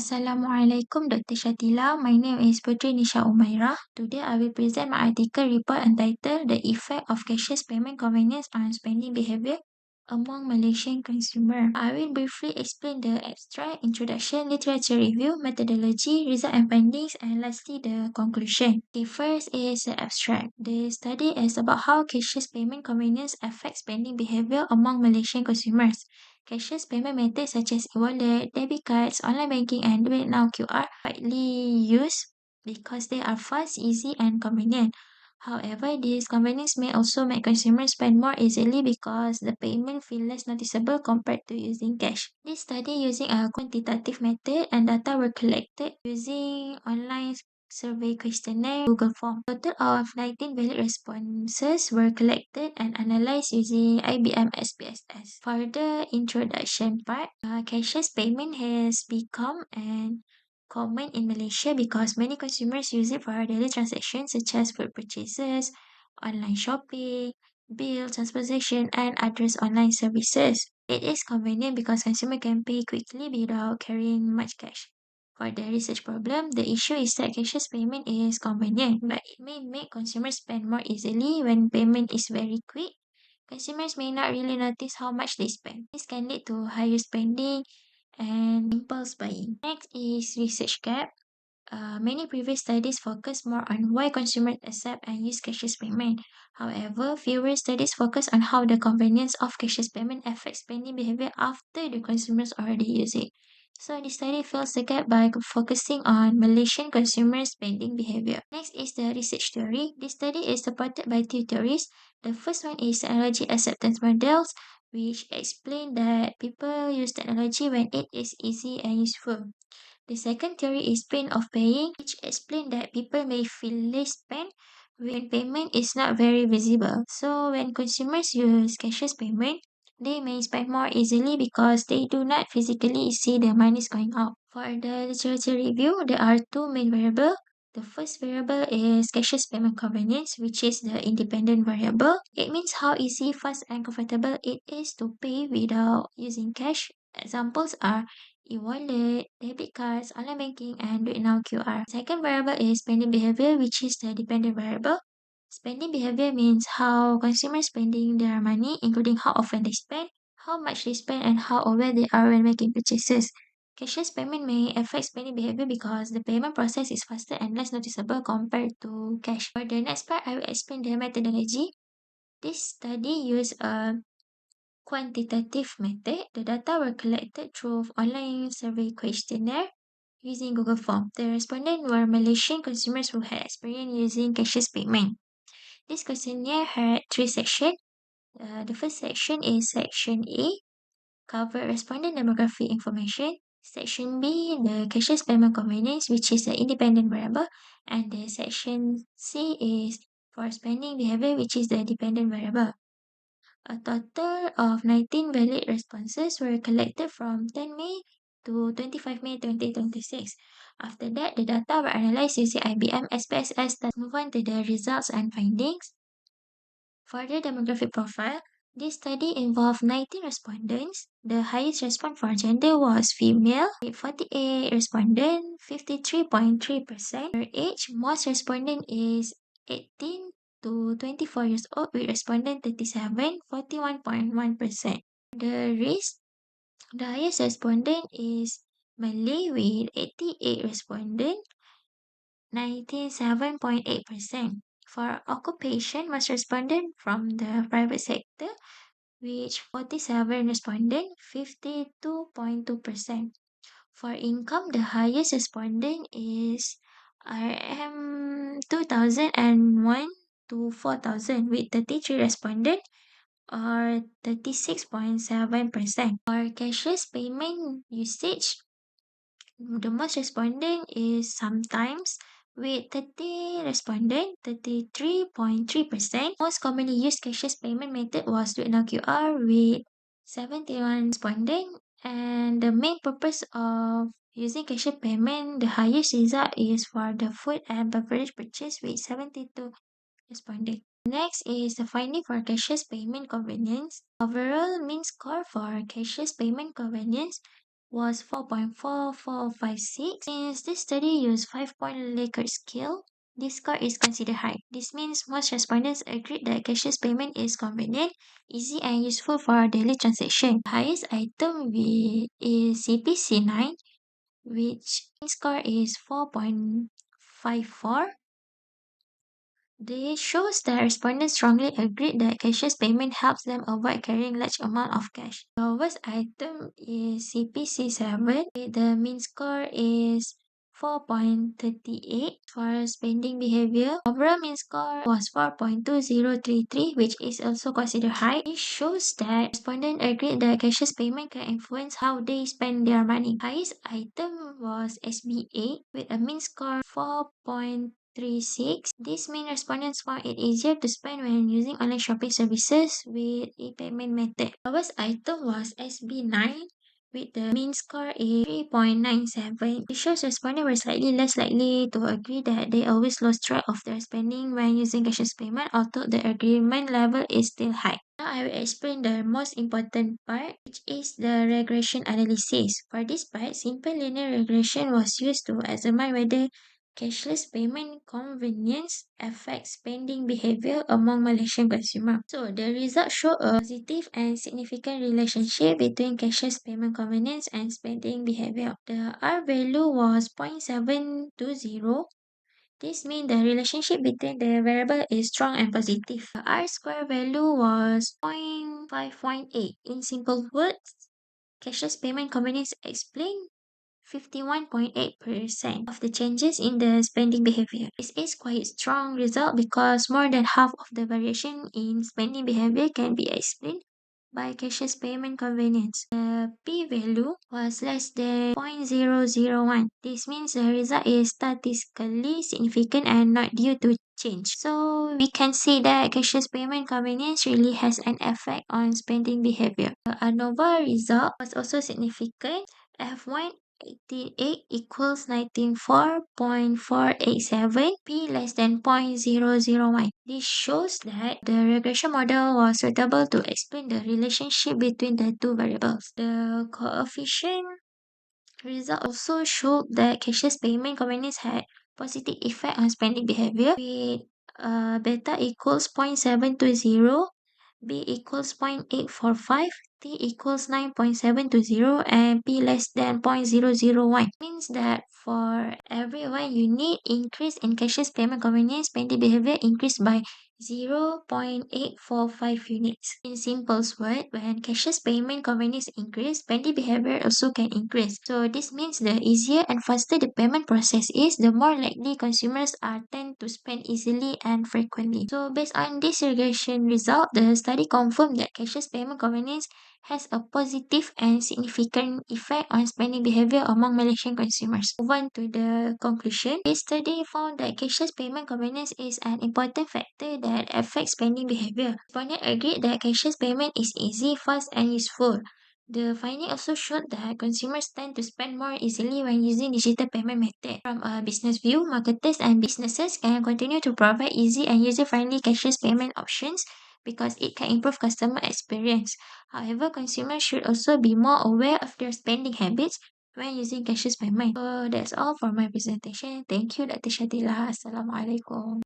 Assalamualaikum Dr. Shatila. My name is Putri Nisha Umairah. Today I will present my article report entitled The Effect of Cashless Payment Convenience on Spending Behaviour Among Malaysian Consumers. I will briefly explain the abstract, introduction, literature review, methodology, result and findings, and lastly the conclusion. The first is the abstract. The study is about how cashless payment convenience affects spending behaviour among Malaysian consumers. Cashless payment methods such as e-wallet, debit cards, online banking, and Duit Now QR are widely used because they are fast, easy, and convenient. However, this convenience may also make consumers spend more easily because the payment feels less noticeable compared to using cash. This study using a quantitative method and data were collected using online survey questionnaire Google Form. Total of 19 valid responses were collected and analyzed using IBM SPSS. For the introduction part, cashless payment has become an common in Malaysia because many consumers use it for daily transactions such as food purchases, online shopping, bill transportation, and other online services. It is convenient because consumers can pay quickly without carrying much cash. For the research problem, the issue is that cashless payment is convenient, but it may make consumers spend more easily when payment is very quick. Consumers may not really notice how much they spend. This can lead to higher spending and impulse buying. Next is research gap. Many previous studies focus more on why consumers accept and use cashless payment. However, fewer studies focus on how the convenience of cashless payment affects spending behavior after the consumers already use it. So the study fills the gap by focusing on Malaysian consumer spending behavior. Next is the research theory. This study is supported by two theories. The first one is technology acceptance models, which explain that people use technology when it is easy and useful. The second theory is pain of paying, which explains that people may feel less pain when payment is not very visible. So when consumers use cashless payment, they may spend more easily because they do not physically see the money going out. For the literature review, there are two main variables. The first variable is cashless payment convenience, which is the independent variable. It means how easy, fast, and comfortable it is to pay without using cash. Examples are e-wallet, debit cards, online banking, and Duit Now QR. Second variable is spending behavior, which is the dependent variable. Spending behavior means how consumers spending their money, including how often they spend, how much they spend, and how aware they are when making purchases. Cashless payment may affect spending behavior because the payment process is faster and less noticeable compared to cash. For the next part, I will explain the methodology. This study used a quantitative method. The data were collected through online survey questionnaire using Google Form. The respondents were Malaysian consumers who had experience using cashless payment. This questionnaire had three sections. The first section is Section A, cover respondent demographic information. Section B, the cashless payment convenience, which is the independent variable. And the Section C is for spending behavior, which is the dependent variable. A total of 19 valid responses were collected from 10 May to 25 May 2026. After that, the data were analyzed using IBM SPSS. Let's move on to the results and findings. For the demographic profile, this study involved 19 respondents. The highest response for gender was female, with 48 respondents, 53.3%. Per age, most respondent is 18 to 24 years old, with respondent 37, 41.1%. The race, the highest respondent is Malay with 88 respondents, 97.8%. For occupation, most respondent from the private sector, which 47 respondent, 52.2%. For income, the highest respondent is RM 2001 to 4000 with 33 respondent or 36.7%. For cashless payment usage, the most respondent is sometimes with 30 respondent, 33.3%. Most commonly used cashless payment method was Duit Now QR with 71 respondent. And the main purpose of using cashless payment, the highest result is for the food and beverage purchase with 72 respondent. Next is the finding for cashless payment convenience. Overall mean score for cashless payment convenience was 4.4456. Since this study used 5-point Likert scale, this score is considered high. This means most respondents agreed that cashless payment is convenient, easy, and useful for daily transaction. The highest item is CPC9, which score is 4.54. This shows that respondents strongly agreed that cashless payment helps them avoid carrying large amount of cash. The lowest item is CPC7. The mean score is 4.38 for spending behavior. Overall mean score was 4.2033, which is also considered high. This shows that respondents agreed that cashless payment can influence how they spend their money. Highest item was SB8 with a mean score 4.36. This means respondents found it easier to spend when using online shopping services with a payment method. Lowest item was SB9 with the mean score is 3.97. It shows respondents were slightly less likely to agree that they always lost track of their spending when using cashless payment, although the agreement level is still high. Now I will explain the most important part, which is the regression analysis. For this part, simple linear regression was used to examine whether cashless payment convenience affects spending behavior among Malaysian consumers. So the results show a positive and significant relationship between cashless payment convenience and spending behavior. The R value was 0.720. This means the relationship between the variable is strong and positive. The R square value was 0.518. In simple words, cashless payment convenience explain 51.8% of the changes in the spending behavior. This is quite strong result because more than half of the variation in spending behavior can be explained by cashless payment convenience. The p-value was less than 0.001. This means the result is statistically significant and not due to change. So we can see that cashless payment convenience really has an effect on spending behavior. The ANOVA result was also significant. F188 equals 94.487, P less than 0.001. This shows that the regression model was suitable to explain the relationship between the two variables. The coefficient result also showed that cashless payment convenience had positive effect on spending behavior with beta equals 0.720, B equals 0.845, T equals 9.720, and P less than 0.001. Means that for every 1 unit increase in cashless payment convenience, spending behavior increased by 0.845 units. In simple words, when cashless payment convenience increase, spending behavior also can increase. So this means the easier and faster the payment process is, the more likely consumers are tend to spend easily and frequently. So based on this regression result, the study confirmed that cashless payment convenience has a positive and significant effect on spending behavior among Malaysian consumers. Move on to the conclusion. This study found that cashless payment convenience is an important factor that affects spending behavior. Respondents agreed that cashless payment is easy, fast, and useful. The finding also showed that consumers tend to spend more easily when using digital payment method. From a business view, marketers and businesses can continue to provide easy and user-friendly cashless payment options because it can improve customer experience. However, consumers should also be more aware of their spending habits when using cashless payment. So that's all for my presentation. Thank you, Dr. Shadila. Assalamualaikum.